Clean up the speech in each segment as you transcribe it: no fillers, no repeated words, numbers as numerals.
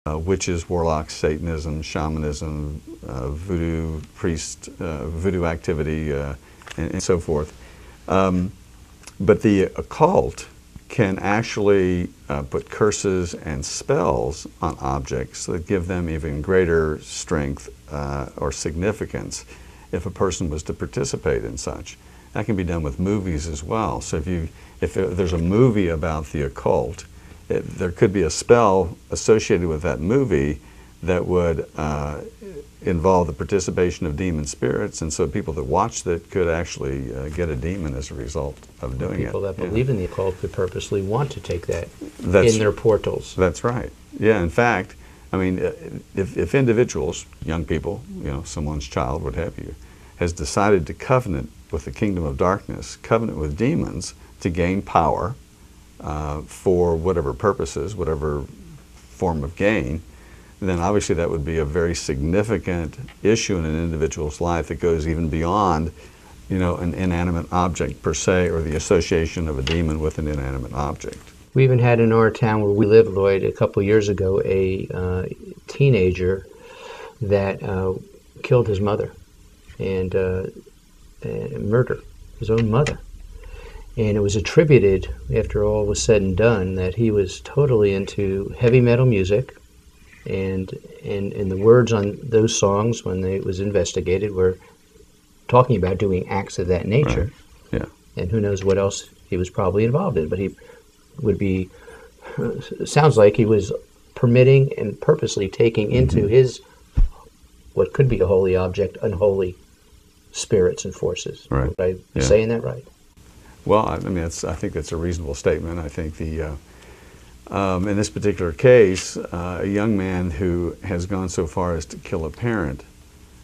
witches, warlocks, Satanism, shamanism, voodoo, voodoo activity, and so forth. But the occult can actually put curses and spells on objects that give them even greater strength or significance if a person was to participate in such. That can be done with movies as well. So if there's a movie about the occult, there could be a spell associated with that movie that would involve the participation of demon spirits, and so people that watched it could actually get a demon as a result of doing it. People that believe in the occult could purposely want to take that in their portals. That's right. Yeah, in fact, I mean, if individuals, young people, someone's child, what have you, has decided to covenant with the kingdom of darkness, covenant with demons to gain power for whatever purposes, whatever form of gain, then obviously that would be a very significant issue in an individual's life that goes even beyond, an inanimate object per se, or the association of a demon with an inanimate object. We even had in our town where we live, Lloyd, a couple of years ago, a teenager that killed his mother and murdered his own mother. And it was attributed, after all was said and done, that he was totally into heavy metal music. And the words on those songs, when it was investigated, were talking about doing acts of that nature. Right. Yeah. And who knows what else he was probably involved in. But he would be, sounds like he was permitting and purposely taking into his, what could be a holy object, unholy spirits and forces. Right. Am I saying that right? Well, I mean, I think that's a reasonable statement. I think in this particular case, a young man who has gone so far as to kill a parent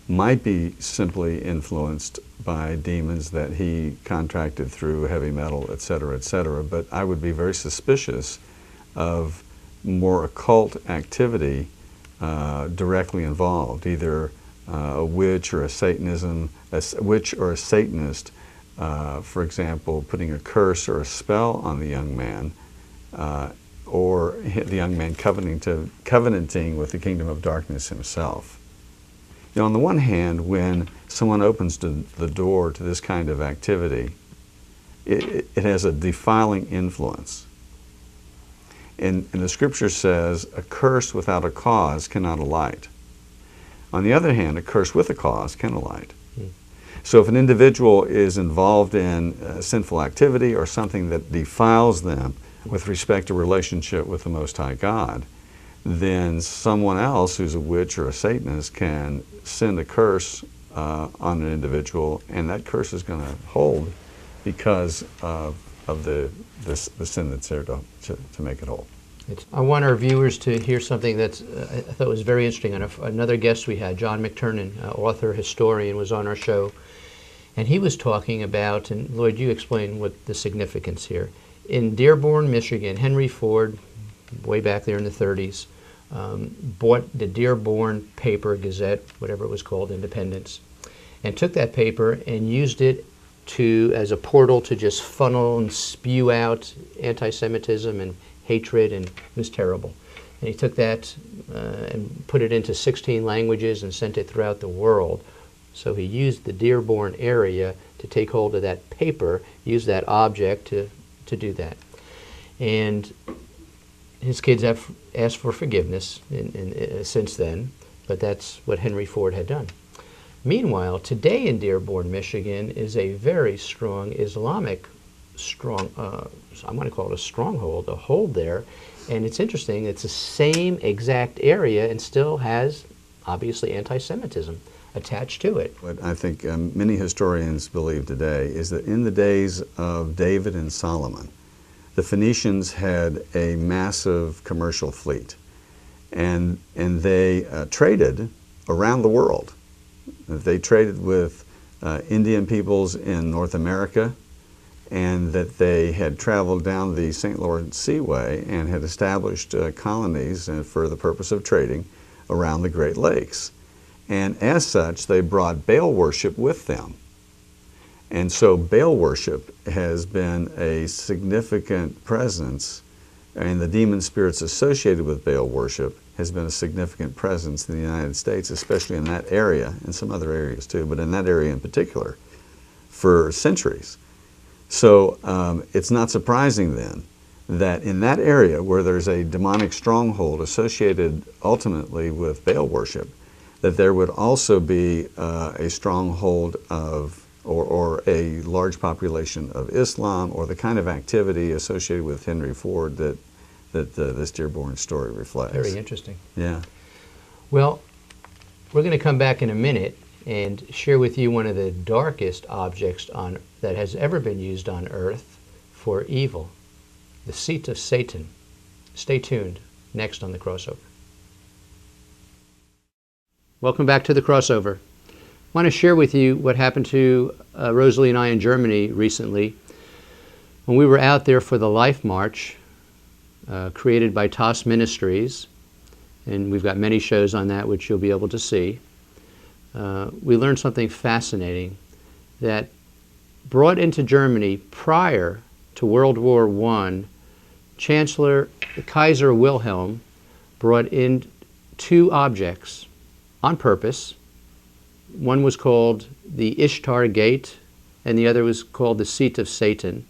might be simply influenced by demons that he contracted through heavy metal, et cetera, but I would be very suspicious of more occult activity directly involved, either a witch or a witch or a Satanist, for example, putting a curse or a spell on the young man, or the young man covenanting with the kingdom of darkness himself. On the one hand, when someone opens the door to this kind of activity, it has a defiling influence. And the scripture says, a curse without a cause cannot alight. On the other hand, a curse with a cause can alight. So if an individual is involved in sinful activity or something that defiles them with respect to relationship with the Most High God, then someone else who's a witch or a Satanist can send a curse on an individual, and that curse is going to hold because of the sin that's there to make it hold. I want our viewers to hear something that I thought was very interesting. Another guest we had, John McTernan, author, historian, was on our show, and he was talking about, and Lloyd, you explain what the significance here. In Dearborn, Michigan, Henry Ford, way back there in the 30s, bought the Dearborn paper, Gazette, whatever it was called, Independence, and took that paper and used it as a portal to just funnel and spew out anti-Semitism and hatred, and it was terrible. And he took that and put it into 16 languages and sent it throughout the world. So he used the Dearborn area to take hold of that paper, use that object to do that. And his kids have asked for forgiveness since then, but that's what Henry Ford had done. Meanwhile, today in Dearborn, Michigan, is a very strong Islamic, I'm going to call it a stronghold, a hold there. And it's interesting, it's the same exact area and still has, obviously, anti-Semitism attached to it. What I think many historians believe today is that in the days of David and Solomon, the Phoenicians had a massive commercial fleet, and they traded around the world. They traded with Indian peoples in North America, and that they had traveled down the St. Lawrence Seaway and had established colonies for the purpose of trading around the Great Lakes. And as such, they brought Baal worship with them. And so Baal worship has been a significant presence and the demon spirits associated with Baal worship has been a significant presence in the United States, especially in that area, and some other areas too, but in that area in particular, for centuries. So it's not surprising then that in that area where there's a demonic stronghold associated ultimately with Baal worship, that there would also be a stronghold of, or a large population of Islam, or the kind of activity associated with Henry Ford that this Dearborn story reflects. Very interesting. Yeah. Well, we're going to come back in a minute and share with you one of the darkest objects that has ever been used on earth for evil, the seat of Satan. Stay tuned. Next on The Crossover. Welcome back to The Crossover. I want to share with you what happened to Rosalie and I in Germany recently when we were out there for the Life March created by TOS Ministries, and we've got many shows on that which you'll be able to see. We learned something fascinating that brought into Germany prior to World War I, Chancellor Kaiser Wilhelm brought in two objects on purpose. One was called the Ishtar Gate, and the other was called the Seat of Satan.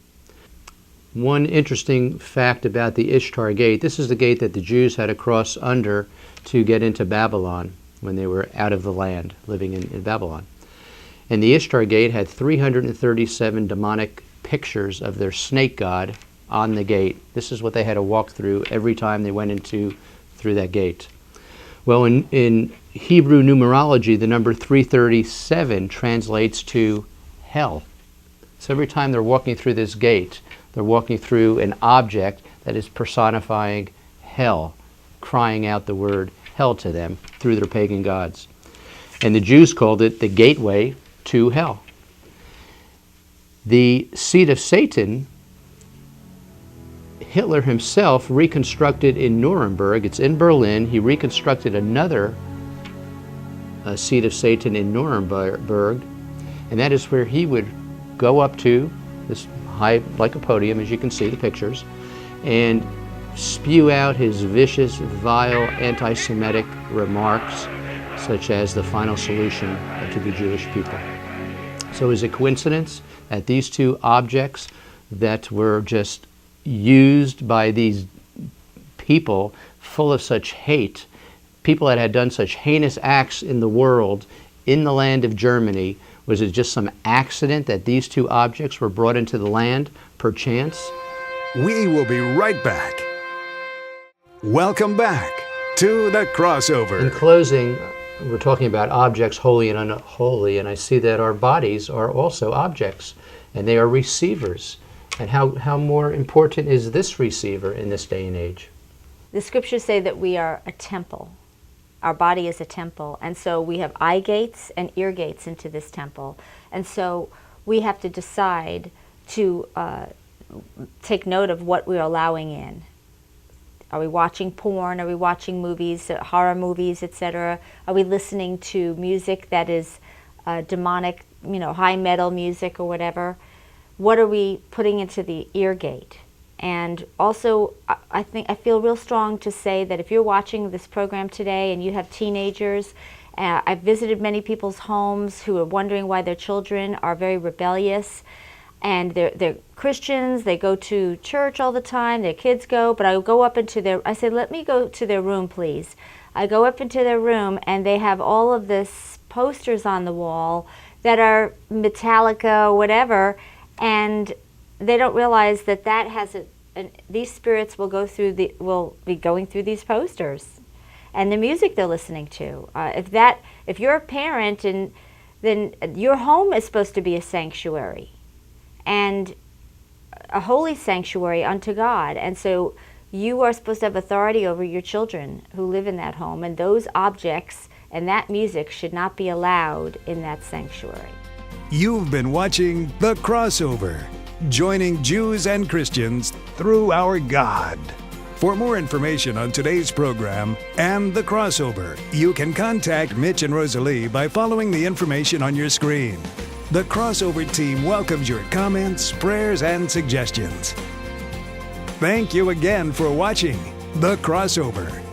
One interesting fact about the Ishtar Gate, this is the gate that the Jews had to cross under to get into Babylon when they were out of the land, living in Babylon. And the Ishtar Gate had 337 demonic pictures of their snake god on the gate. This is what they had to walk through every time they went through that gate. Well, in Hebrew numerology, the number 337 translates to hell. So every time they're walking through this gate, they're walking through an object that is personifying hell, crying out the word hell to them through their pagan gods. And the Jews called it the gateway to hell. The seat of Satan, Hitler himself reconstructed in Nuremberg. It's in Berlin. He reconstructed another seat of Satan in Nuremberg, and that is where he would go up to this high, like a podium, as you can see the pictures, and spew out his vicious, vile, anti-Semitic remarks, such as the final solution to the Jewish people. So is it coincidence that these two objects that were just used by these people full of such hate, people that had done such heinous acts in the world, in the land of Germany, was it just some accident that these two objects were brought into the land, perchance? We will be right back. Welcome back to The Crossover. In closing, we're talking about objects holy and unholy, and I see that our bodies are also objects, and they are receivers. And how more important is this receiver in this day and age? The scriptures say that we are a temple. Our body is a temple, and so we have eye gates and ear gates into this temple. And so we have to decide to take note of what we're allowing in. Are we watching porn? Are we watching movies, horror movies, etc.? Are we listening to music that is demonic, high metal music or whatever? What are we putting into the ear gate? And also, I feel real strong to say that if you're watching this program today and you have teenagers, I've visited many people's homes who are wondering why their children are very rebellious, and they're Christians, they go to church all the time, their kids go, but I go up into I say, let me go to their room, please. I go up into their room, and they have all of this posters on the wall that are Metallica or whatever, and they don't realize that has these spirits will be going through these posters and the music they're listening to. If you're a parent, then your home is supposed to be a sanctuary and a holy sanctuary unto God, and so you are supposed to have authority over your children who live in that home, and those objects and that music should not be allowed in that sanctuary. You've been watching The Crossover, joining Jews and Christians through our God. For more information on today's program and The Crossover, you can contact Mitch and Rosalie by following the information on your screen. The Crossover team welcomes your comments, prayers, and suggestions. Thank you again for watching The Crossover.